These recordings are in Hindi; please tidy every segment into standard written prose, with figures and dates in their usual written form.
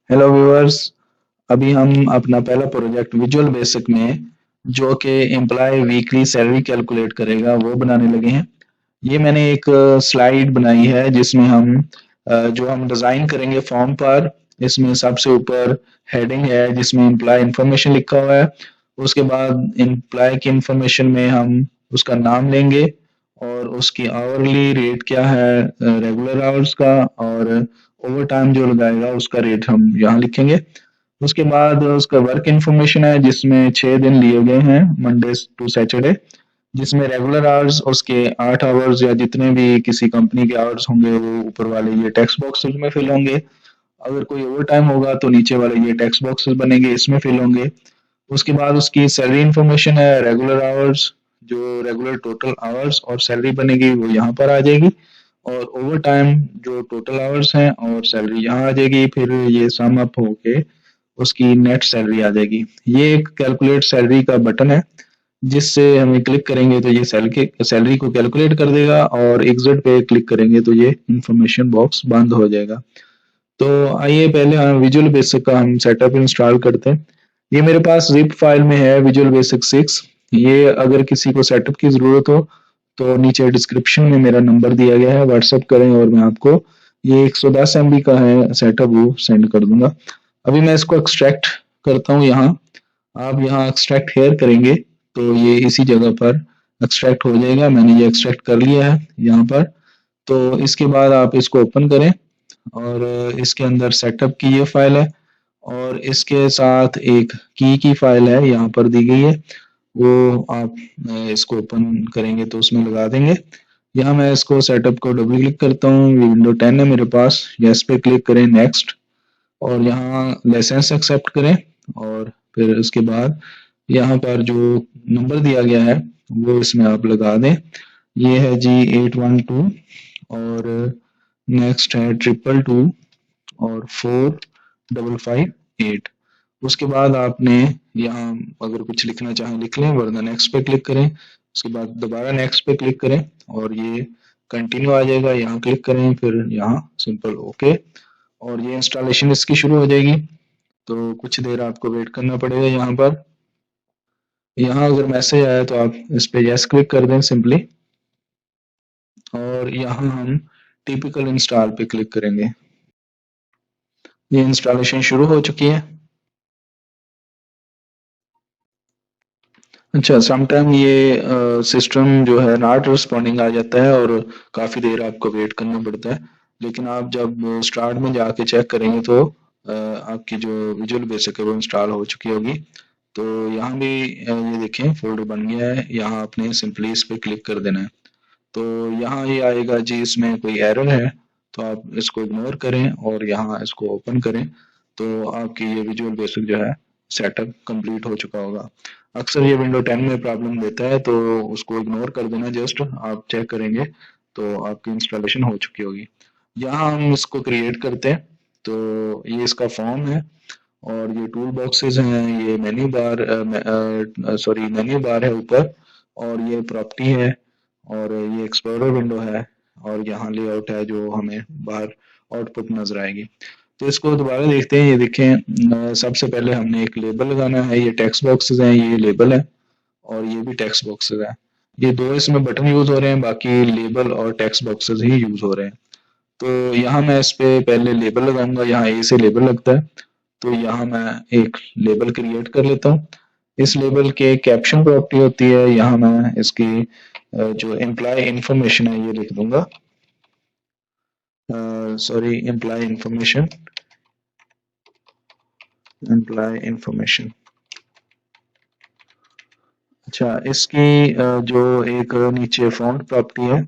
Hello viewers. अभी हम अपना पहला प्रोजेक्ट विजुअल बेसिक में जो कि एम्प्लॉय वीकली सैलरी कैलकुलेट करेगा वो बनाने लगे हैं। ये मैंने एक स्लाइड बनाई है जिसमें जो हम डिजाइन करेंगे फॉर्म पर। इसमें सबसे ऊपर हेडिंग है जिसमें एम्प्लॉय इंफॉर्मेशन लिखा हुआ है। उसके बाद एम्प्लॉय की इंफॉर्मेशन में हम उसका नाम लेंगे और उसकी आवरली रेट क्या है रेगुलर आवर्स का, और ओवर टाइम जो लगाएगा उसका रेट हम यहाँ लिखेंगे। उसके बाद उसका वर्क इंफॉर्मेशन है जिसमें 6 दिन लिए गए हैं, मंडे टू सैटरडे, जिसमें रेगुलर आवर्स उसके 8 आवर्स या जितने भी किसी कंपनी के आवर्स होंगे वो ऊपर वाले ये टेक्स्ट बॉक्सेस में फिल होंगे। अगर कोई ओवर टाइम होगा तो नीचे वाले ये टेक्स्ट बॉक्सेस बनेंगे, इसमें फिल होंगे। उसके बाद उसकी सैलरी इंफॉर्मेशन है, रेगुलर आवर्स, जो रेगुलर टोटल आवर्स और सैलरी बनेगी वो यहाँ पर आ जाएगी, और ओवर टाइम जो टोटल आवर्स हैं और सैलरी यहाँ आ जाएगी। फिर ये सम अप होके उसकी नेट सैलरी आ जाएगी। ये एक कैलकुलेट सैलरी का बटन है जिससे हमें क्लिक करेंगे तो ये सैलरी को कैलकुलेट कर देगा, और एग्जिट पे क्लिक करेंगे तो ये इंफॉर्मेशन बॉक्स बंद हो जाएगा। तो आइए पहले हम विजुअल बेसिक का हम सेटअप इंस्टॉल करते हैं। ये मेरे पास जिप फाइल में है विजुअल बेसिक 6। ये अगर किसी को सेटअप की जरूरत हो तो नीचे डिस्क्रिप्शन में मेरा नंबर दिया गया है, व्हाट्सएप करें और मैं आपको ये 110 MB का है सेटअप वो सेंड कर दूंगा। अभी मैं इसको एक्सट्रैक्ट करता हूँ यहाँ। आप यहाँ एक्सट्रैक्ट हेयर करेंगे तो ये इसी जगह पर एक्सट्रैक्ट हो जाएगा। मैंने ये एक्सट्रैक्ट कर लिया है यहाँ पर। तो इसके बाद आप इसको ओपन करें और इसके अंदर सेटअप की ये फाइल है, और इसके साथ एक की फाइल है यहाँ पर दी गई है, वो आप इसको ओपन करेंगे तो उसमें लगा देंगे। यहाँ मैं इसको सेटअप को डबल क्लिक करता हूँ, विंडो 10 है मेरे पास। यस पे क्लिक करें, नेक्स्ट, और यहाँ लाइसेंस एक्सेप्ट करें, और फिर उसके बाद यहाँ पर जो नंबर दिया गया है वो इसमें आप लगा दें। ये है जी 812, और नेक्स्ट है 222, और 4558। उसके बाद आपने यहाँ अगर कुछ लिखना चाहें लिख लें, वरना नेक्स्ट पे क्लिक करें। उसके बाद दोबारा नेक्स्ट पे क्लिक करें और ये कंटिन्यू आ जाएगा, यहाँ क्लिक करें, फिर यहाँ सिंपल ओके, और ये इंस्टॉलेशन इसकी शुरू हो जाएगी। तो कुछ देर आपको वेट करना पड़ेगा यहाँ पर। यहाँ अगर मैसेज आया तो आप इस पे यस क्लिक कर दें सिंपली, और यहाँ हम टिपिकल इंस्टॉल पे क्लिक करेंगे। ये इंस्टॉलेशन शुरू हो चुकी है। अच्छा, समटाइम ये सिस्टम जो है नॉट रिस्पॉन्डिंग आ जाता है और काफ़ी देर आपको वेट करना पड़ता है, लेकिन आप जब स्टार्ट में जाके चेक करेंगे तो आपकी जो विजुअल बेसिक है वो इंस्टॉल हो चुकी होगी। तो यहाँ भी ये देखें फोल्डर बन गया है, यहाँ आपने सिंपली इस पर क्लिक कर देना है। तो यहाँ ये आएगा जी इसमें कोई एरर है, तो आप इसको इग्नोर करें और यहाँ इसको ओपन करें, तो आपकी ये विजुअल बेसिक जो है सेटअप कंप्लीट हो चुका होगा। अक्सर ये विंडो 10 में प्रॉब्लम देता है तो उसको इग्नोर कर देना, जस्ट आप चेक करेंगे तो आपकी इंस्टॉलेशन हो चुकी होगी। यहाँ हम इसको क्रिएट करते हैं, तो ये इसका फॉर्म है, और ये टूल बॉक्सेस हैं, ये मेन्यू बार है ऊपर, और ये प्रॉपर्टी है, और ये एक्सप्लोरर विंडो है, और यहाँ लेआउट है जो हमें बाहर आउटपुट नजर आएगी। तो इसको दोबारा देखते हैं। ये देखें, सबसे पहले हमने एक लेबल लगाना है। ये टेक्स्ट बॉक्सेस हैं, ये लेबल है, और ये भी टेक्स्ट बॉक्सेस है। ये दो इसमें बटन यूज हो रहे हैं, बाकी लेबल और टेक्स्ट बॉक्सेस ही यूज हो रहे हैं। तो यहाँ मैं इस पे पहले लेबल लगाऊंगा, यहाँ ए से लेबल लगता है, तो यहाँ मैं एक लेबल क्रिएट कर लेता हूँ। इस लेबल के कैप्शन प्रॉपर्टी होती है, यहाँ मैं इसकी जो एम्प्लॉय इंफॉर्मेशन है ये लिख दूंगा। Sorry, employee information. अच्छा, इसकी जो एक नीचे फॉन्ट प्रॉपर्टी है,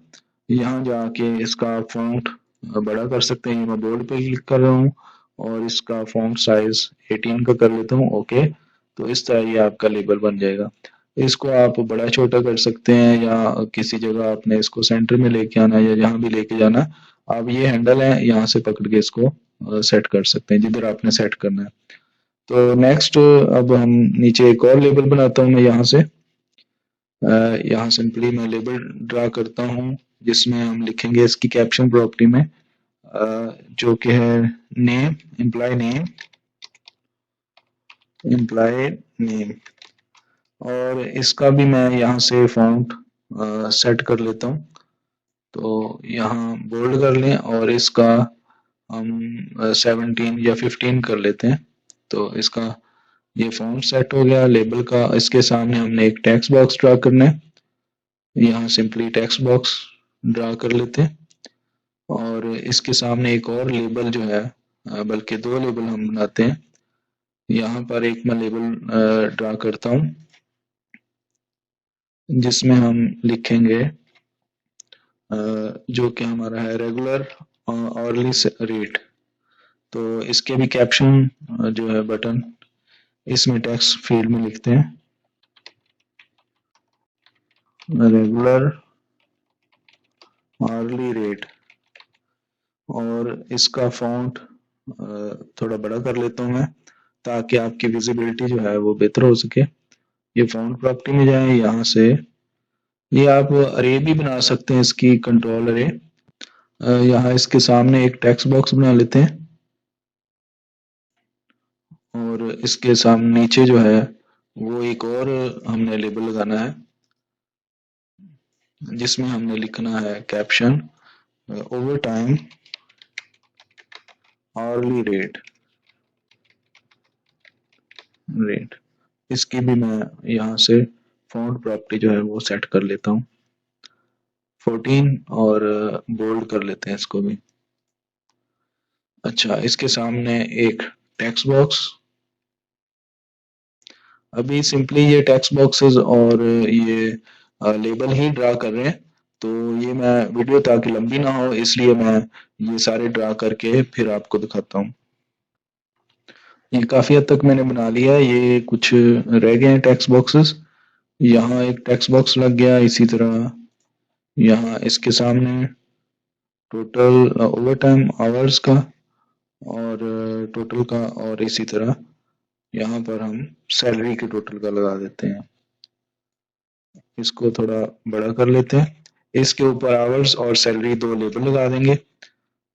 यहाँ जाके इसका फॉन्ट बड़ा कर सकते हैं। मैं बोल्ड पे क्लिक कर रहा हूँ और इसका फॉन्ट साइज 18 का कर लेता हूँ, ओके। तो इस तरह ये आपका लेबल बन जाएगा। इसको आप बड़ा छोटा कर सकते हैं, या किसी जगह आपने इसको सेंटर में लेके आना है या जहाँ भी लेके जाना, आप ये हैंडल है यहाँ से पकड़ के इसको सेट कर सकते हैं जिधर आपने सेट करना है। तो नेक्स्ट अब हम नीचे एक और लेबल बनाता हूँ मैं यहाँ से। यहाँ सिंपली मैं लेबल ड्रा करता हूँ जिसमें हम लिखेंगे इसकी कैप्शन प्रॉपर्टी में जो कि है name, employee name, employee name, और इसका भी मैं यहाँ से फॉन्ट सेट कर लेता हूँ। तो यहाँ बोल्ड कर लें और इसका हम 17 या 15 कर लेते हैं। तो इसका ये फॉन्ट सेट हो गया लेबल का। इसके सामने हमने एक टेक्स्ट बॉक्स ड्रा करना है, यहाँ सिंपली टेक्स्ट बॉक्स ड्रा कर लेते हैं और इसके सामने एक और लेबल जो है, बल्कि दो लेबल हम बनाते हैं। यहाँ पर एक मैं लेबल ड्रा करता हूँ जिसमें हम लिखेंगे जो कि हमारा है रेगुलर आवरली रेट। तो इसके भी कैप्शन जो है बटन इसमें टेक्स्ट फील्ड में लिखते हैं रेगुलर आवरली रेट, और इसका फॉन्ट थोड़ा बड़ा कर लेता हूँ मैं ताकि आपकी विजिबिलिटी जो है वो बेहतर हो सके। ये फॉन्ट प्रॉपर्टी में जाए, यहाँ से ये आप अरे भी बना सकते हैं, इसकी कंट्रोल अरे। यहाँ इसके सामने एक टेक्स्ट बॉक्स बना लेते हैं और इसके सामने नीचे जो है वो एक और हमने लेबल लगाना है जिसमें हमने लिखना है caption over time hourly rate. इसकी भी मैं यहाँ से फॉन्ट प्रॉपर्टी जो है वो सेट कर लेता हूँ 14 और बोल्ड कर लेते हैं इसको भी। अच्छा, इसके सामने एक टेक्स्ट बॉक्स। अभी सिंपली ये टेक्स्ट बॉक्सेस और ये लेबल ही ड्रा कर रहे हैं, तो ये मैं वीडियो ताकि लंबी ना हो इसलिए मैं ये सारे ड्रा करके फिर आपको दिखाता हूँ। ये काफी हद तक मैंने बना लिया है, ये कुछ रह गए हैं टेक्स्ट बॉक्सेस। यहाँ एक टेक्स्ट बॉक्स लग गया, इसी तरह यहाँ इसके सामने टोटल ओवर टाइम आवर्स का और टोटल का, और इसी तरह यहाँ पर हम सैलरी के टोटल का लगा देते हैं। इसको थोड़ा बड़ा कर लेते हैं, इसके ऊपर आवर्स और सैलरी दो लेबल लगा देंगे।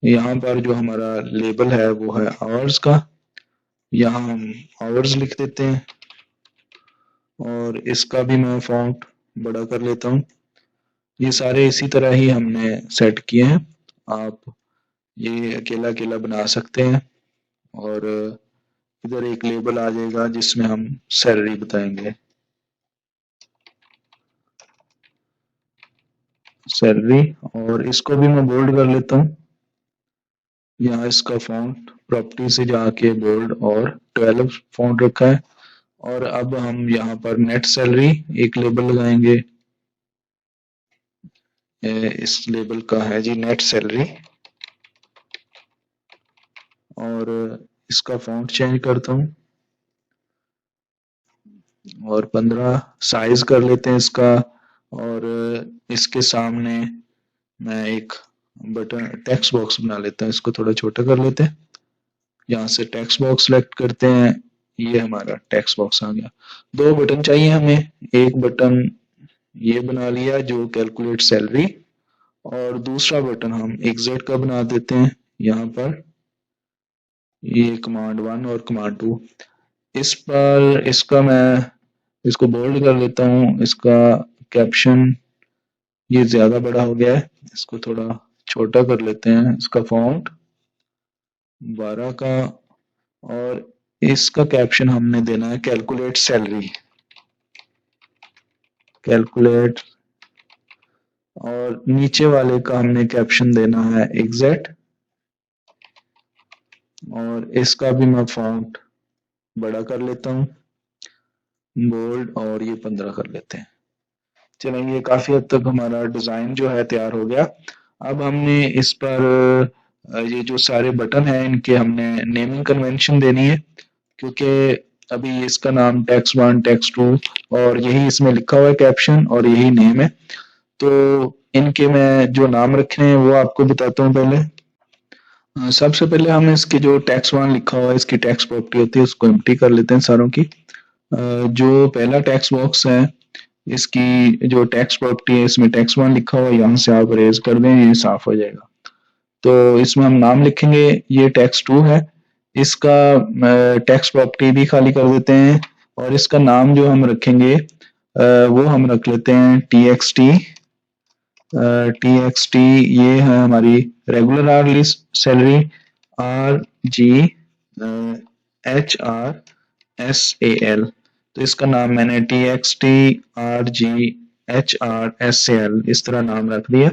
यहाँ पर जो हमारा लेबल है वो है आवर्स का, यहाँ हम आवर्स लिख देते हैं और इसका भी मैं फॉन्ट बड़ा कर लेता हूँ। ये सारे इसी तरह ही हमने सेट किए हैं, आप ये अकेला अकेला बना सकते हैं और इधर एक लेबल आ जाएगा जिसमें हम सैलरी बताएंगे, सैलरी, और इसको भी मैं बोल्ड कर लेता हूँ। यहाँ इसका फॉन्ट प्रॉपर्टी से जाके बोल्ड और 12 फॉन्ट रखा है, और अब हम यहाँ पर नेट सैलरी एक लेबल लगाएंगे। इस लेबल का है जी नेट सैलरी, और इसका फॉन्ट चेंज करता हूँ और 15 साइज कर लेते हैं इसका, और इसके सामने मैं एक बटन टेक्स्ट बॉक्स बना लेता हूँ, इसको थोड़ा छोटा कर लेते हैं। यहाँ से टेक्स्ट बॉक्स सेलेक्ट करते हैं, ये हमारा टेक्स्ट बॉक्स आ गया। दो बटन चाहिए हमें, एक बटन ये बना लिया जो कैलकुलेट सैलरी, और दूसरा बटन हम एग्जिट का बना देते हैं यहाँ पर, ये कमांड 1 और कमांड 2। इस पर इसका मैं इसको बोल्ड कर लेता हूँ, इसका कैप्शन ये ज्यादा बड़ा हो गया है, इसको थोड़ा छोटा कर लेते हैं, इसका फॉन्ट 12 का, और इसका कैप्शन हमने देना है कैलकुलेट सैलरी, कैलकुलेट, और नीचे वाले का हमने कैप्शन देना है एग्जैक्ट, और इसका भी मैं फॉन्ट बड़ा कर लेता हूँ बोल्ड, और ये 15 कर लेते हैं। चलेंगे, ये काफी हद तक हमारा डिजाइन जो है तैयार हो गया। अब हमने इस पर ये जो सारे बटन हैं इनके हमने नेमिंग कन्वेंशन देनी है, क्योंकि अभी इसका नाम टेक्स्ट 1 टेक्स्ट 2 और यही इसमें लिखा हुआ है कैप्शन और यही नेम है, तो इनके मैं जो नाम रखने हैं वो आपको बताता हूँ पहले। सबसे पहले हम इसके जो टेक्स्ट 1 लिखा हुआ है इसकी टेक्स्ट प्रॉपर्टी होती है उसको एम्प्टी कर लेते हैं सारों की। जो पहला टेक्स्ट बॉक्स है इसकी जो टेक्स्ट प्रॉपर्टी है इसमें टेक्स्ट 1 लिखा हुआ है, यहाँ से आप इरेज कर दें, ये साफ हो जाएगा। तो इसमें हम नाम लिखेंगे, ये टेक्स्ट 2 है, इसका टेक्स्ट प्रॉपर्टी भी खाली कर देते हैं और इसका नाम जो हम रखेंगे वो हम रख लेते हैं txt। txt ये है हमारी रेगुलर आवर्ली सैलरी RGHRSAL। तो इसका नाम मैंने txt RGHRSAL इस तरह नाम रख दिया।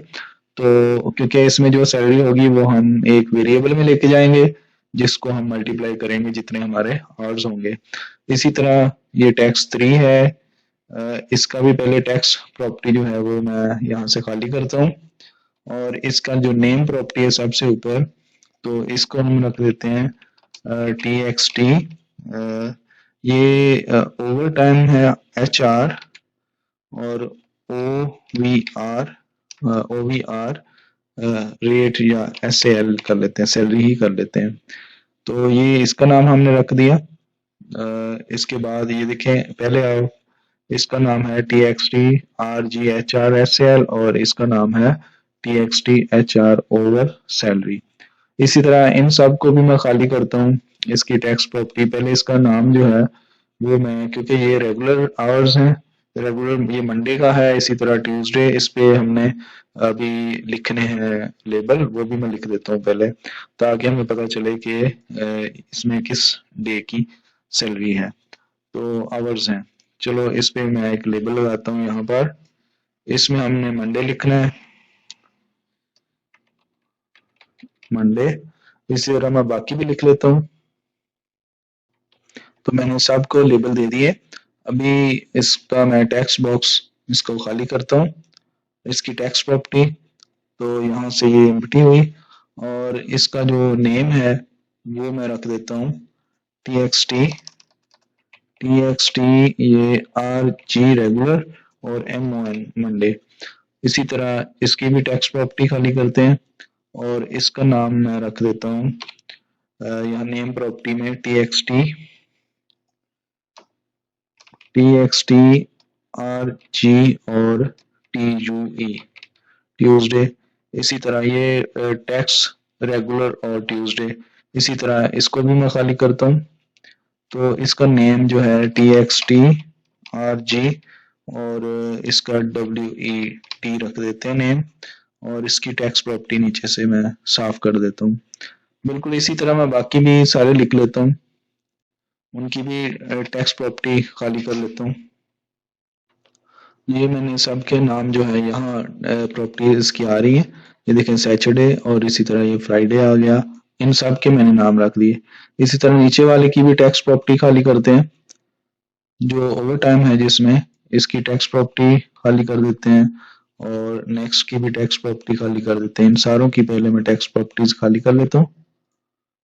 तो क्योंकि इसमें जो सैलरी होगी वो हम एक वेरिएबल में लेके जाएंगे जिसको हम मल्टीप्लाई करेंगे जितने हमारे आवर्स होंगे। इसी तरह ये टैक्स 3 है, इसका भी पहले टैक्स प्रॉपर्टी जो है वो मैं यहाँ से खाली करता हूँ और इसका जो नेम प्रॉपर्टी है सबसे ऊपर, तो इसको हम रख देते हैं txt। ये ओवर टाइम है HR और OVR रेट या SAL कर लेते हैं, सैलरी ही कर लेते हैं। तो ये इसका नाम हमने रख दिया। इसके बाद ये देखें, पहले आओ, इसका नाम है txt RGHRSAL और इसका नाम है txt HR ओवर सैलरी। इसी तरह इन सब को भी मैं खाली करता हूँ इसकी टेक्स्ट प्रॉपर्टी। पहले इसका नाम जो है वो मैं, क्योंकि ये रेगुलर आवर्स हैं, रेगुलर ये मंडे का है, इसी तरह ट्यूसडे, इस पे हमने अभी लिखने हैं लेबल, वो भी मैं लिख देता हूँ पहले ताकि हमें पता चले कि इसमें किस डे की सैलरी है। तो आवर्स हैं, चलो इस पे मैं एक लेबल लगाता हूँ यहाँ पर। इसमें हमने मंडे लिखना है, मंडे। इसी तरह मैं बाकी भी लिख लेता हूँ। तो मैंने सबको लेबल दे दिए। अभी इसका मैं टेक्स्ट बॉक्स इसको खाली करता हूँ, इसकी टेक्स्ट प्रॉपर्टी, तो यहाँ से ये एम्प्टी हुई और इसका जो नेम है वो मैं रख देता हूँ txt ये RG रेगुलर और MON मंडे। इसी तरह इसकी भी टेक्स्ट प्रॉपर्टी खाली करते हैं और इसका नाम मैं रख देता हूँ यहाँ नेम प्रॉपर्टी में txt RG और TUE ट्यूसडे। इसी तरह ये टेक्स्ट रेगुलर और ट्यूसडे, इसी तरह इसको भी मैं खाली करता हूँ। तो इसका नेम जो है txt RG और इसका WET रख देते हैं नेम और इसकी टेक्स्ट प्रॉपर्टी नीचे से मैं साफ कर देता हूँ। बिल्कुल इसी तरह मैं बाकी भी सारे लिख लेता हूँ, उनकी भी टेक्स्ट प्रॉपर्टी खाली कर लेता हूँ। ये मैंने सबके नाम जो है यहाँ प्रॉपर्टीज इसकी आ रही है, ये देखें सैटरडे और इसी तरह ये फ्राइडे आ गया, इन सब के मैंने नाम रख दिए। इसी तरह नीचे वाले की भी टेक्स्ट प्रॉपर्टी खाली करते हैं, जो ओवर टाइम है जिसमें इसकी टेक्स्ट प्रॉपर्टी खाली कर देते हैं और नेक्स्ट की भी टेक्स्ट प्रॉपर्टी खाली कर देते हैं। इन सारों की पहले मैं टेक्स्ट प्रॉपर्टीज खाली कर लेता हूँ,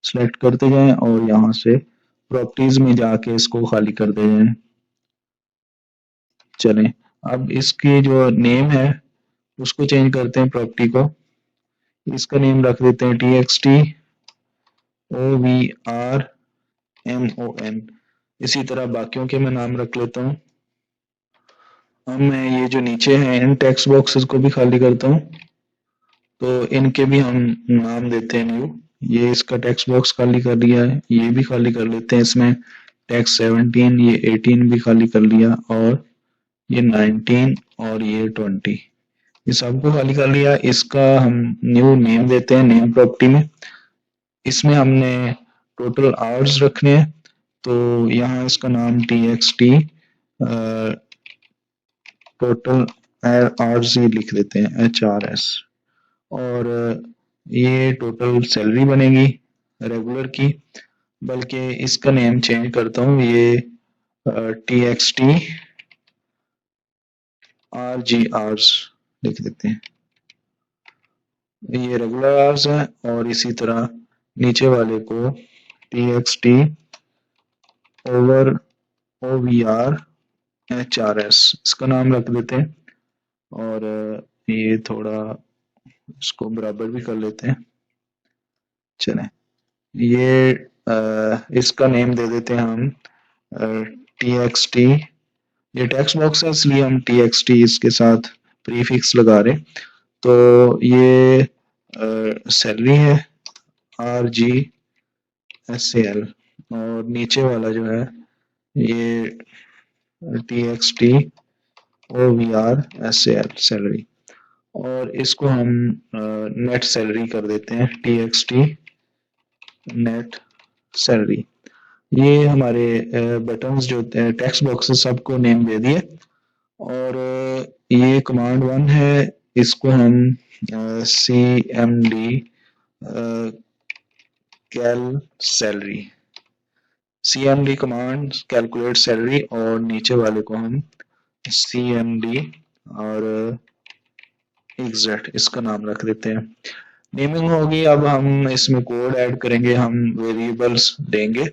सिलेक्ट करते जाएं और यहाँ से प्रॉपर्टीज में जाके इसको खाली करते जाएं। चलें, अब इसकी जो नेम है उसको चेंज करते हैं प्रॉपर्टी को, इसका नेम रख देते हैं txt OVRMON। इसी तरह बाकियों के मैं नाम रख लेता हूँ। अब मैं ये जो नीचे हैं इन टेक्स्ट बॉक्सेस को भी खाली करता हूँ, तो इनके भी हम नाम देते हैं न्यू। ये इसका टेक्स्ट बॉक्स खाली कर लिया है, ये भी खाली कर लेते हैं, इसमें टेक्स्ट 17, ये 18 भी खाली कर लिया और ये 19 और ये 20, ये सबको खाली कर लिया। इसका हम न्यू नेम देते हैं नेम प्रॉपर्टी में। इसमें हमने टोटल आवर्स रखने हैं, तो यहाँ इसका नाम txt टोटल आवर्स ही लिख देते हैं HRS और ये टोटल सैलरी बनेगी रेगुलर की, बल्कि इसका नेम चेंज करता हूँ, ये txt RG आवर्स लिख देते हैं, ये रेगुलर आवर्स है। और इसी तरह नीचे वाले को txt ओवर OVR HRS इसका नाम रख देते हैं और ये थोड़ा इसको बराबर भी कर लेते हैं। चलें, ये इसका नेम दे देते हैं हम txt, ये टेक्स्ट बॉक्स है इसलिए हम txt इसके साथ प्रीफिक्स लगा रहे। तो ये सैलरी है RG SAL, और नीचे वाला जो है ये TXT OVR SAL सैलरी, और इसको हम नेट सैलरी कर देते हैं TXT नेट सैलरी। ये हमारे बटन्स जो टेक्स्ट बॉक्सेस सबको नेम दे दिए, और ये कमांड 1 है, इसको हम CMD cal salary, CMD command calculate salary, और नीचे वाले को हम CMD और एग्जैक्ट इसका नाम रख देते हैं। नेमिंग होगी, अब हम इसमें कोड ऐड करेंगे, हम वेरिएबल्स देंगे,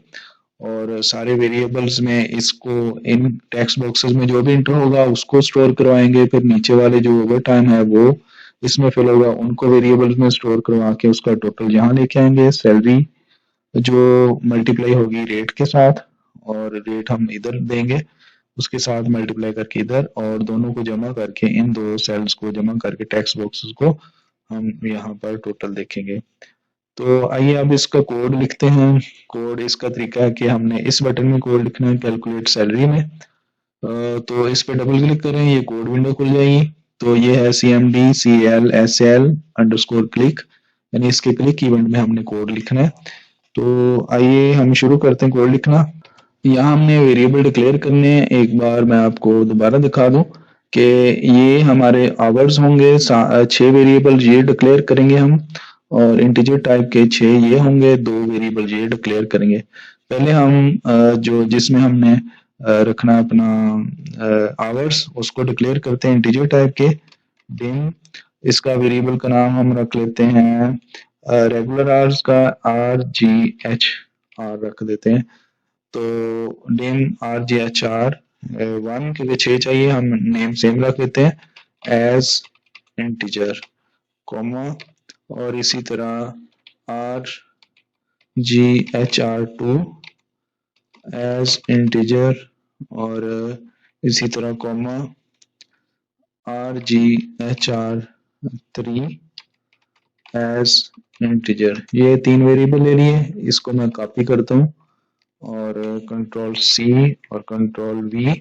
और सारे वेरिएबल्स में इसको इन टेक्स्ट बॉक्सेस में जो भी इंटर होगा उसको स्टोर करवाएंगे, फिर नीचे वाले जो ओवर टाइम है वो इसमें फिल होगा, उनको वेरिएबल्स में स्टोर करवा के उसका टोटल यहाँ लेके आएंगे। सैलरी जो मल्टीप्लाई होगी रेट के साथ, और रेट हम इधर देंगे उसके साथ मल्टीप्लाई करके इधर, और दोनों को जमा करके इन दो सेल्स को जमा करके टेक्स्ट बॉक्सेस को हम यहाँ पर टोटल देखेंगे। तो आइए अब इसका कोड लिखते हैं। कोड इसका तरीका है कि हमने इस बटन में कोड लिखना है कैलकुलेट सैलरी में, तो इस पे डबल क्लिक करें, ये कोड विंडो खुल जाएगी। तो ये है CMD CL SL underscore click, यानी इसके क्लिक इवेंट में हमने कोड लिखना है। तो आइए हम शुरू करते हैं कोड लिखना। यहाँ हमने वेरिएबल डिक्लेयर करने हैं। एक बार मैं आपको दोबारा दिखा दूं कि ये हमारे आवर्स होंगे, 6 वेरिएबल ये डिक्लेयर करेंगे हम, और इंटीजर टाइप के 6 ये होंगे, 2 वेरिएबल ये डिक्लेयर करेंगे। पहले हम जो जिसमें हमने रखना अपना आवर्स उसको डिक्लेयर करते हैं इंटीजर टाइप के डिम। इसका वेरिएबल का नाम हम रख लेते हैं रेगुलर आवर्स का RGHR रख देते हैं। तो नेम RGHR 1 के लिए 6 चाहिए, हम नेम सेम रख लेते हैं एज इंटीजर कॉमा, और इसी तरह RGHR2 एज इंटीजर, और इसी तरह कॉमा RGHR3 एज इंटीजर। ये 3 वेरिएबल ले लिए, इसको मैं कॉपी करता हूँ और कंट्रोल C और कंट्रोल V,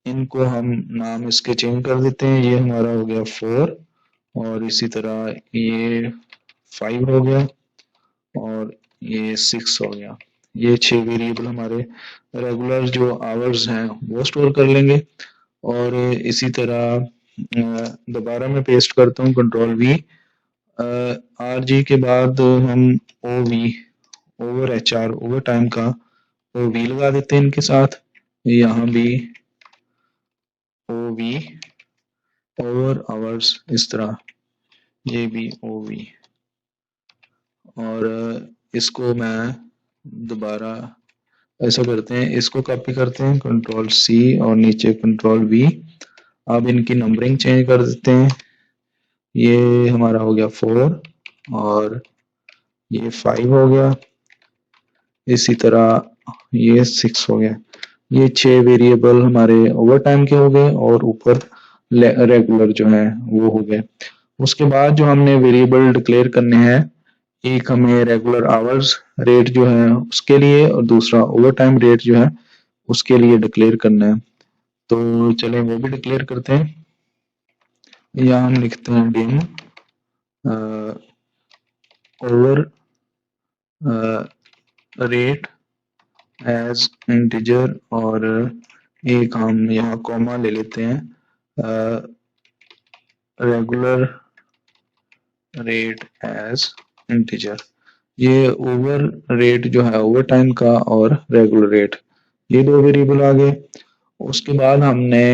इनको हम नाम इसके चेंज कर देते हैं। ये हमारा हो गया 4, और इसी तरह ये 5 हो गया, और ये 6 हो गया। ये 6 वेरिएबल हमारे रेगुलर जो आवर्स हैं वो स्टोर कर लेंगे। और इसी तरह दोबारा मैं पेस्ट करता हूँ कंट्रोल V, RG के बाद हम OV over HR over time का OV लगा देते हैं इनके साथ, यहाँ भी OV ओवर आवर्स, इस तरह ये भी OV, और इसको मैं दोबारा ऐसा करते हैं, इसको कॉपी करते हैं कंट्रोल C और नीचे कंट्रोल V। अब इनकी नंबरिंग चेंज कर देते हैं, ये हमारा हो गया 4 और ये 5 हो गया, इसी तरह ये 6 हो गया। ये 6 वेरिएबल हमारे ओवर टाइम के हो गए, और ऊपर रेगुलर जो है वो हो गए। उसके बाद जो हमने वेरिएबल डिक्लेयर करने हैं, एक हमें रेगुलर आवर्स रेट जो है उसके लिए, और दूसरा ओवर टाइम रेट जो है उसके लिए डिक्लेयर करना है। तो चलें वो भी डिक्लेयर करते हैं। यहाँ हम लिखते हैं dim over rate as integer, और एक हम यहाँ कॉमा ले लेते हैं रेगुलर रेट एज इंटीजर। ये ओवर रेट जो है ओवर टाइम का, और रेगुलर रेट, ये 2 वेरिएबल आ गए। उसके बाद हमने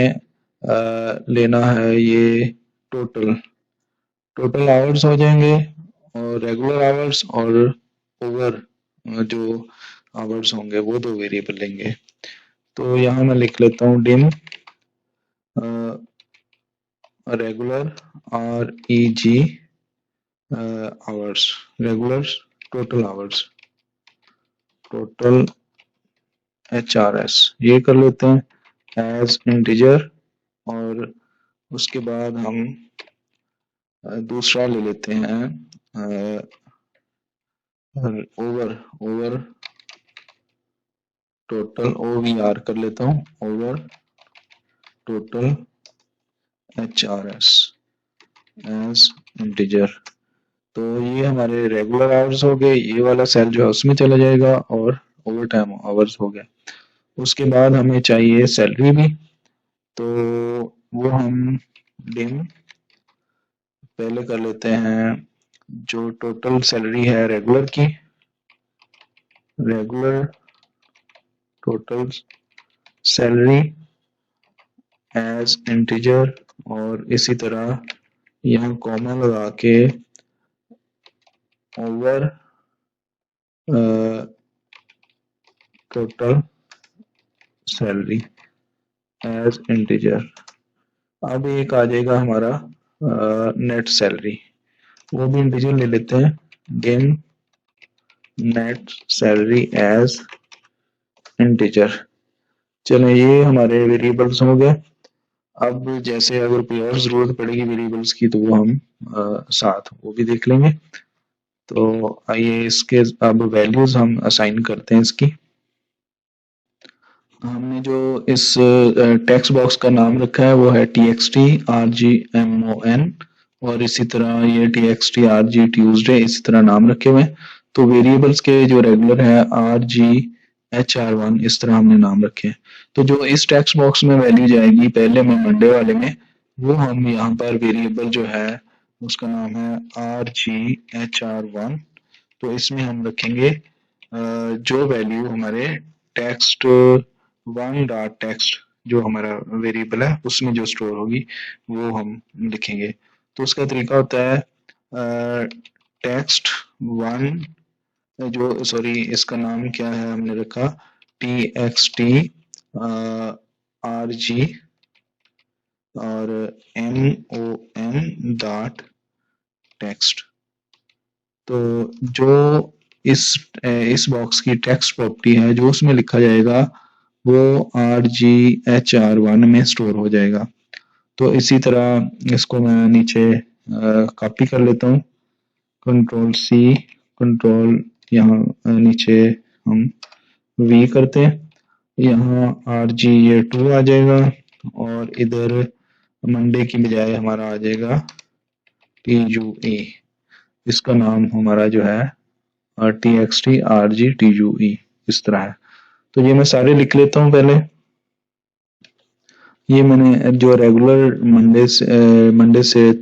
लेना है ये टोटल आवर्स हो जाएंगे, और रेगुलर आवर्स और ओवर जो आवर्स होंगे वो 2 वेरिएबल लेंगे। तो यहाँ मैं लिख लेता हूँ dim regular REG hours, regular total hours, total HRS ये कर लेते हैं एज इंटीजर। और उसके बाद हम दूसरा ले लेते हैं ओवर टोटल OVR कर लेता हूँ, over total HRS as integer. तो ये हमारे रेगुलर आवर्स हो गए, ये वाला सेल जो है उसमें चला जाएगा, और ओवर टाइम आवर्स हो गया। उसके बाद हमें चाहिए सैलरी भी, तो वो हम डिम पहले कर लेते हैं जो टोटल सैलरी है रेगुलर की, regular total salary as integer, और इसी तरह यहाँ कॉमा लगा के over total salary as integer. अब एक आ जाएगा हमारा नेट सैलरी, वो भी इंटीजर ले लेते हैं, game net salary as integer. चलो ये हमारे वेरिएबल्स हो गए। अब जैसे अगर कोई और जरूरत पड़ेगी वेरिएबल्स की तो वो हम साथ वो भी देख लेंगे। तो आइए इसके अब वैल्यूज हम असाइन करते हैं इसकी। हमने जो इस टेक्स्ट बॉक्स का नाम रखा है वो है TXT RGMON, और इसी तरह ये TXT RG ट्यूजडे इसी तरह नाम रखे हुए हैं। तो वेरिएबल्स के जो रेगुलर है RGHR1 इस तरह हमने नाम रखे हैं। तो जो इस टेक्स्ट बॉक्स में वैल्यू जाएगी पहले में मंडे वाले में, वो हम यहाँ पर वेरिएबल जो है उसका नाम है RGHR1। तो इसमें हम रखेंगे जो वैल्यू हमारे टेक्स्ट वन डॉट टेक्स्ट जो हमारा वेरिएबल है उसमें जो स्टोर होगी वो हम लिखेंगे। तो उसका तरीका होता है टेक्स्ट वन जो सॉरी इसका नाम क्या है हमने रखा TXT और MON डॉट टेक्स्ट। तो जो इस बॉक्स की टेक्स्ट प्रॉपर्टी है जो उसमें लिखा जाएगा वो RGHR1 में स्टोर हो जाएगा। तो इसी तरह इसको मैं नीचे कॉपी कर लेता हूँ, Ctrl+C, कंट्रोल यहाँ नीचे हम V करते हैं, यहाँ RG ये 2 आ जाएगा, और इधर मंडे की बजाय हमारा आ जाएगा TUE। इसका नाम हमारा जो है TXT RG TUE इस तरह है। तो ये मैं सारे लिख लेता हूँ पहले। ये मैंने जो रेगुलर मंडे से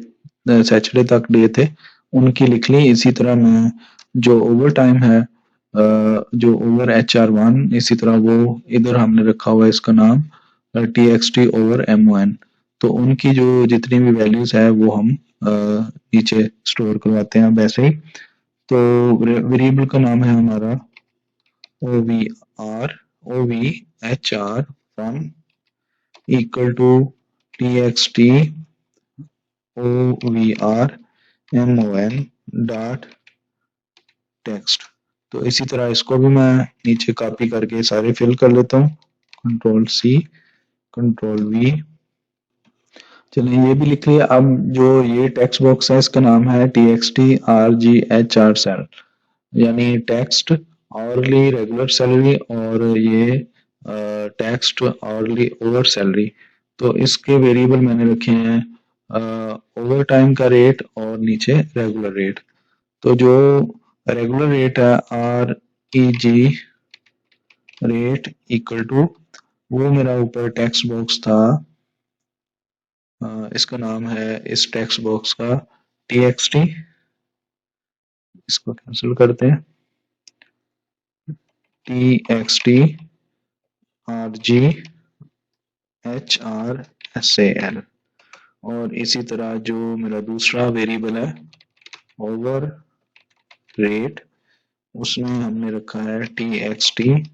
सैटरडे तक डे थे उनकी लिख ली। इसी तरह मैं जो ओवर टाइम है जो ओवर HR1 इसी तरह वो इधर हमने रखा हुआ है इसका नाम TXT ओवर MON। तो उनकी जो जितनी भी वैल्यूज है वो हम नीचे स्टोर करवाते हैं वैसे ही। तो वेरिएबल का नाम है हमारा OVHR1 equal to TXT OVRMON dot text. तो इसी तरह इसको भी मैं नीचे कॉपी करके सारे फिल कर लेता हूँ, Ctrl+C Ctrl+V। चलिए ये भी लिख लिया। अब जो ये टेक्स्ट बॉक्स है इसका नाम है TXT RGHR सेल, यानी टेक्स्ट आवरली रेगुलर सैलरी और ये टेक्स्ट आवरली ओवर सैलरी। तो इसके वेरिएबल मैंने रखे हैं ओवर टाइम का रेट और नीचे रेगुलर रेट। तो जो रेगुलर रेट है REG रेट इक्वल टू वो मेरा ऊपर टेक्स्ट बॉक्स था, इसका नाम है इस टेक्स्ट बॉक्स का TXT, इसको कैंसिल करते हैं, TXT RGHRSAL। और इसी तरह जो मेरा दूसरा वेरिएबल है ओवर रेट उसमें हमने रखा है TXT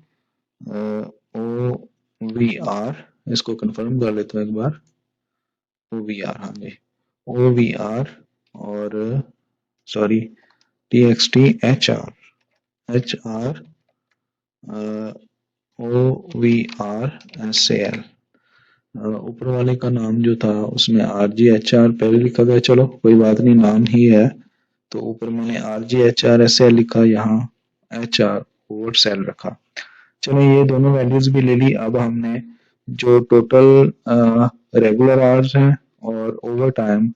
OVR। इसको कंफर्म कर लेते हैं एक बार, OVR, हाँ जी OVR, और सॉरी TXT HR OVRSAL। ऊपर वाले का नाम जो था उसमें RGHR पहले लिखा गया, चलो कोई बात नहीं नाम ही है। तो ऊपर मैंने RGHRSAL लिखा, यहाँ HR ओवर सेल रखा। चलो ये दोनों वैल्यूज भी ले ली। अब हमने जो टोटल रेगुलर आवर्स हैं और over time,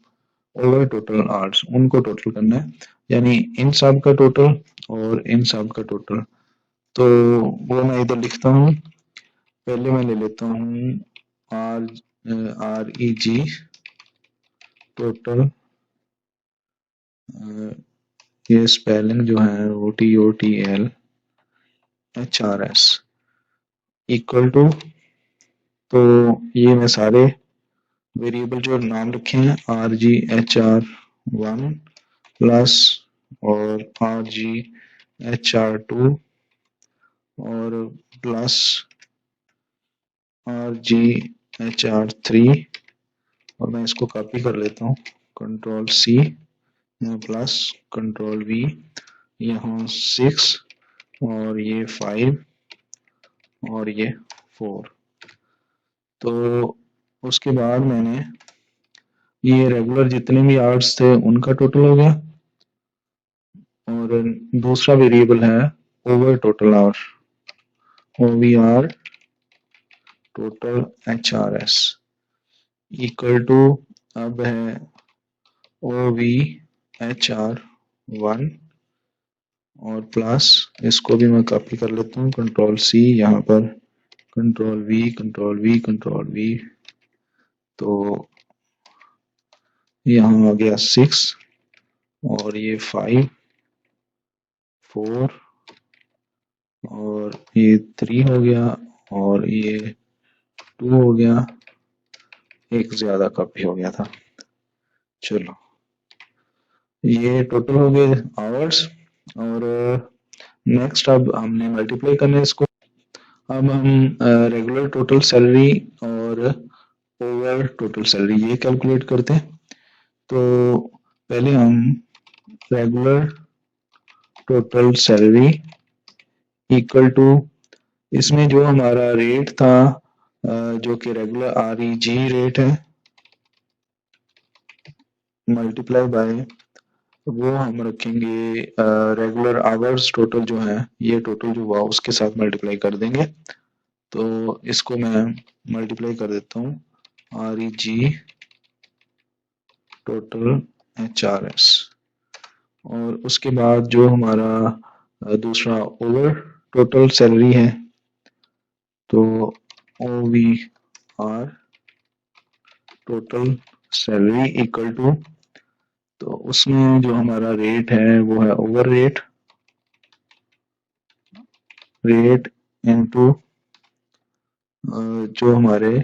over total hours, उनको टोटल करना है, यानी इन सब का टोटल और इन सब का टोटल। तो वो मैं इधर लिखता हूँ। पहले मैं ले लेता हूँ REG टोटल, ये स्पेलिंग जो है वो TOTLHRS इक्वल टू, तो ये मैं सारे वेरिएबल जो नाम रखे हैं RGHR1 प्लस और RGHR2 और प्लस RGHR3, और मैं इसको कॉपी कर लेता हूँ, control C plus control V, यहाँ 6 और ये 5 और ये 4। तो उसके बाद मैंने ये रेगुलर जितने भी आवर्स थे उनका टोटल हो गया, और दूसरा वेरिएबल है over total hour, OVR total HRS equal to, अब है OVHR1 और प्लस, इसको भी मैं कॉपी कर लेता हूँ, कंट्रोल C, यहाँ पर control V control V control V, तो यहाँ आ गया 6 और ये 5 4 और ये 3 हो गया और ये 2 हो गया, एक ज्यादा कॉपी हो गया था। चलो ये टोटल हो गए आवर्स, और नेक्स्ट अब हमने मल्टीप्लाई करना है इसको। अब हम रेगुलर टोटल सैलरी और ओवर टोटल सैलरी ये कैलकुलेट करते हैं। तो पहले हम regular total salary equal to, इसमें जो हमारा रेट था जो कि रेगुलर REG रेट है, मल्टीप्लाई बाय वो हम रखेंगे रेगुलर आवर्स टोटल जो है, ये टोटल जो हुआ उसके साथ मल्टीप्लाई कर देंगे। तो इसको मैं मल्टीप्लाई कर देता हूँ, REG टोटल HRS, और उसके बाद जो हमारा दूसरा ओवर टोटल सैलरी है, तो OVR total salary equal to, तो उसमें जो हमारा रेट है वो है ओवर रेट इनटू जो हमारे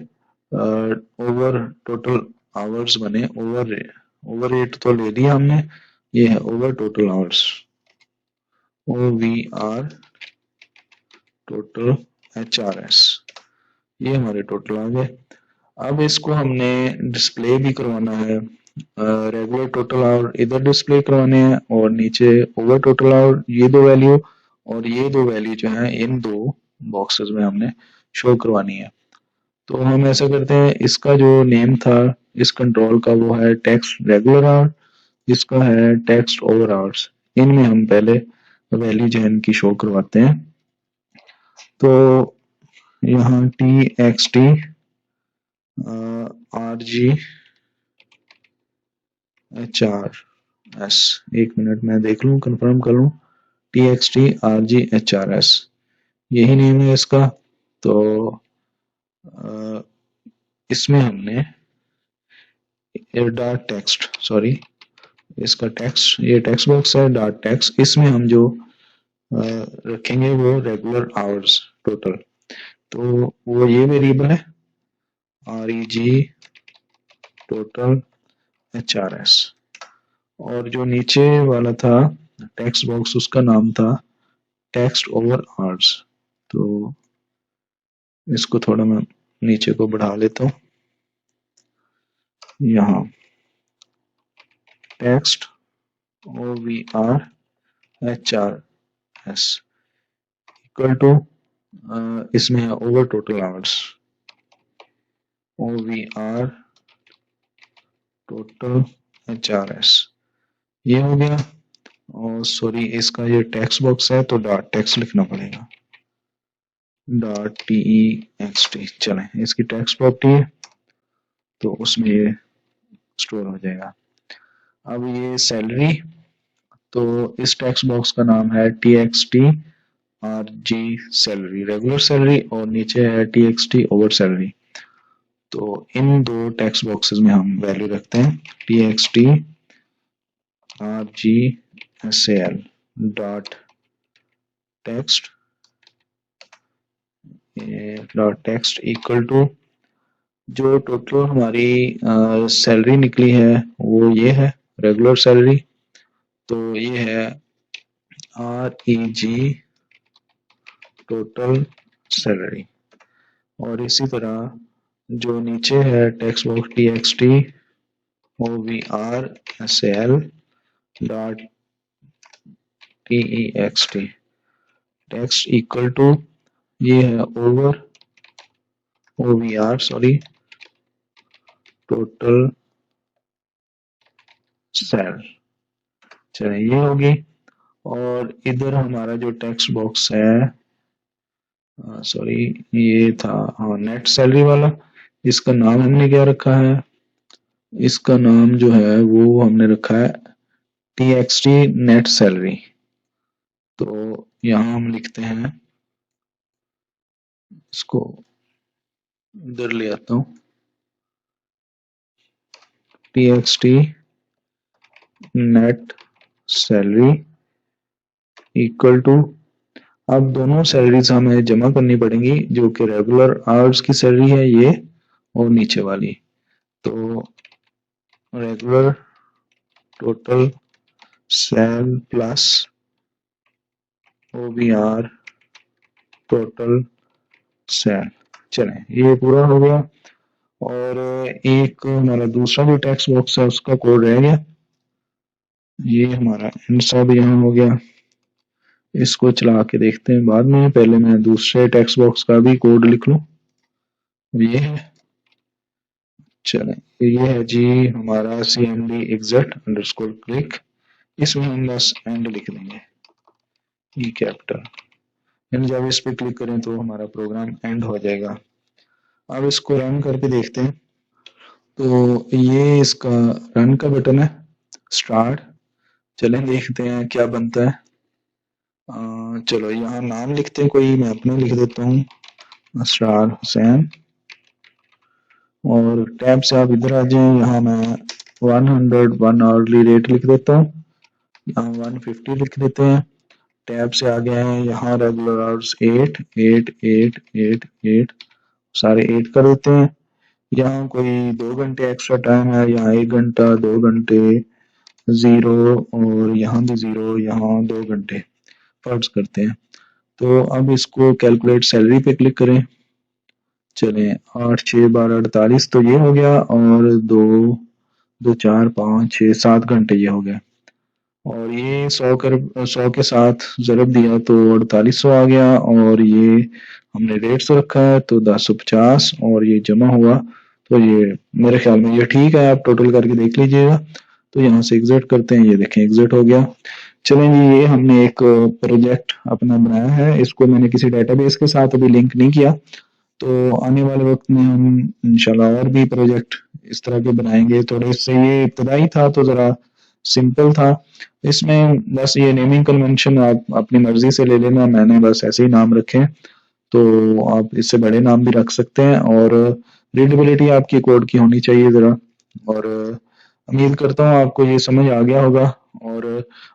ओवर टोटल आवर्स बने, ओवर रेट तो ले लिया हमने, ये है over total hours, OVR total HRS, ये हमारे टोटल आ गए। अब इसको हमने डिस्प्ले भी करवाना है, रेगुलर टोटल आवर इधर डिस्प्ले करवाने हैं और नीचे ओवर टोटल आवर, ये दो वैल्यू और ये दो वैल्यू जो है इन दो बॉक्सेस में हमने शो करवानी है। तो हम ऐसा करते हैं, इसका जो नेम था इस कंट्रोल का वो है टेक्स्ट रेगुलर आवर, इसका है टेक्स्ट ओवर आवर्स, इनमें हम पहले वैल्यू जो है इनकी शो करवाते हैं। तो यहाँ TXT RGHRS, एक मिनट मैं देख लूँ, कंफर्म कर लूँ, TXT RGHRS यही नेम है इसका। तो इसमें हमने डॉट टेक्स्ट, सॉरी इसका टेक्स्ट, ये टेक्स्ट बॉक्स है डॉट टेक्स्ट, इसमें हम जो रखेंगे वो रेगुलर आवर्स टोटल, तो वो ये वेरिएबल है REG टोटल HRS, और जो नीचे वाला था टेक्स्ट बॉक्स उसका नाम था टेक्स्ट ओवर आवर्स। तो इसको थोड़ा मैं नीचे को बढ़ा लेता हूँ, यहाँ text OVR HRS equal to, इसमें है over total hours, OVR total HRS, ये हो गया। और सॉरी इसका ये टेक्स्ट बॉक्स है तो डॉट टेक्स्ट लिखना पड़ेगा, डॉट टी चलें, इसकी टेक्स्ट प्रॉपर्टी है तो उसमें ये स्टोर हो जाएगा। अब ये सैलरी, तो इस टेक्स्ट बॉक्स का नाम है txt सैलरी रेगुलर सैलरी और नीचे है txt ओवर सैलरी। तो इन दो टेक्स्ट बॉक्सेस में हम वैल्यू रखते हैं txt sal dot text equal to जो टोटल हमारी सैलरी निकली है वो ये है रेगुलर सैलरी, तो ये है REG टोटल सैलरी। और इसी तरह जो नीचे है text box txt over sal dot text text equal to ये है ओवर over टोटल सेल। चलिए ये होगी। और इधर हमारा जो टेक्स्ट बॉक्स है सॉरी ये था नेट सैलरी वाला, इसका नाम हमने क्या रखा है, इसका नाम जो है वो हमने रखा है txt नेट सैलरी। तो यहाँ हम लिखते हैं, इसको इधर ले आता हूँ, txt net salary equal to, अब दोनों सैलरीज हमें जमा करनी पड़ेंगी, जो कि रेगुलर आवर्स की सैलरी है ये और नीचे वाली। तो regular total sale plus OBR total sale. चलें ये पूरा हो गया। और एक हमारा दूसरा जो टेक्स्ट बॉक्स है उसका कोड रह गया, ये हमारा सब यहाँ हो गया। इसको चला के देखते हैं बाद में, पहले मैं दूसरे टेक्स्ट बॉक्स का भी कोड लिख लूं। ये है, चलें ये है जी हमारा cmd exit अंडरस्कोर क्लिक, इसमें हम बस एंड लिख देंगे ई कैपिटल, यानी जब इस पे क्लिक करें तो हमारा प्रोग्राम एंड हो जाएगा। अब इसको रन करके देखते हैं। तो ये इसका रन का बटन है स्टार्ट। चलें देखते हैं क्या बनता है। चलो यहाँ नाम लिखते हैं कोई, मैं अपना लिख देता हूँ असरार हुसैन। और टैब से आप इधर आ जाएं, यहाँ मैं 101 आवर्ली रेट लिख देता हूँ, यहाँ 150 लिख देते हैं। टैब से आ गए हैं यहाँ रेगुलर आवर्स 8 8 8 8 8 सारे 8 कर देते हैं। यहाँ कोई 2 घंटे एक्स्ट्रा टाइम है, यहाँ 1 घंटा 2 घंटे 0 और यहाँ भी 0, यहाँ 2 घंटे फर्ज करते हैं। तो अब इसको कैलकुलेट सैलरी पे क्लिक करें। चलें 8 6 12 48 तो ये हो गया, और 2 2 4 5 6 7 घंटे ये हो गया। और ये 100 के साथ ज़रब दिया तो 4800 आ गया, और ये हमने रेट से रखा है तो 1050, और ये जमा हुआ तो ये मेरे ख्याल में ये ठीक है, आप टोटल करके देख लीजिएगा। तो यहाँ से एग्जिट करते हैं, ये देखें एग्जिट हो गया। चलें जी ये हमने एक प्रोजेक्ट अपना बनाया है, इसको मैंने किसी डेटाबेस के साथ अभी लिंक नहीं किया, तो आने वाले वक्त में हम इंशाल्लाह और भी प्रोजेक्ट इस तरह के बनाएंगे। थोड़े से ये इब्तदाई था तो ज़रा सिंपल था, इसमें बस ये नेमिंग कन्वेंशन आप अपनी मर्जी से ले लेना, मैंने बस ऐसे ही नाम रखे हैं, तो आप इससे बड़े नाम भी रख सकते हैं। और रीडेबिलिटी आपकी कोड की होनी चाहिए ज़रा। और उम्मीद करता हूँ आपको ये समझ आ गया होगा। और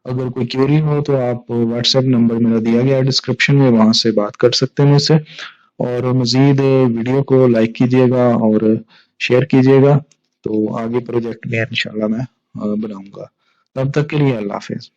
अगर कोई क्वेरी हो तो आप व्हाट्सएप नंबर मेरा दिया गया है डिस्क्रिप्शन में, वहाँ से बात कर सकते हैं मुझसे। और मज़ीद वीडियो को लाइक कीजिएगा और शेयर कीजिएगा, तो आगे प्रोजेक्ट में इंशाल्लाह मैं बनाऊंगा। तब तक के लिए अल्लाह हाफिज़।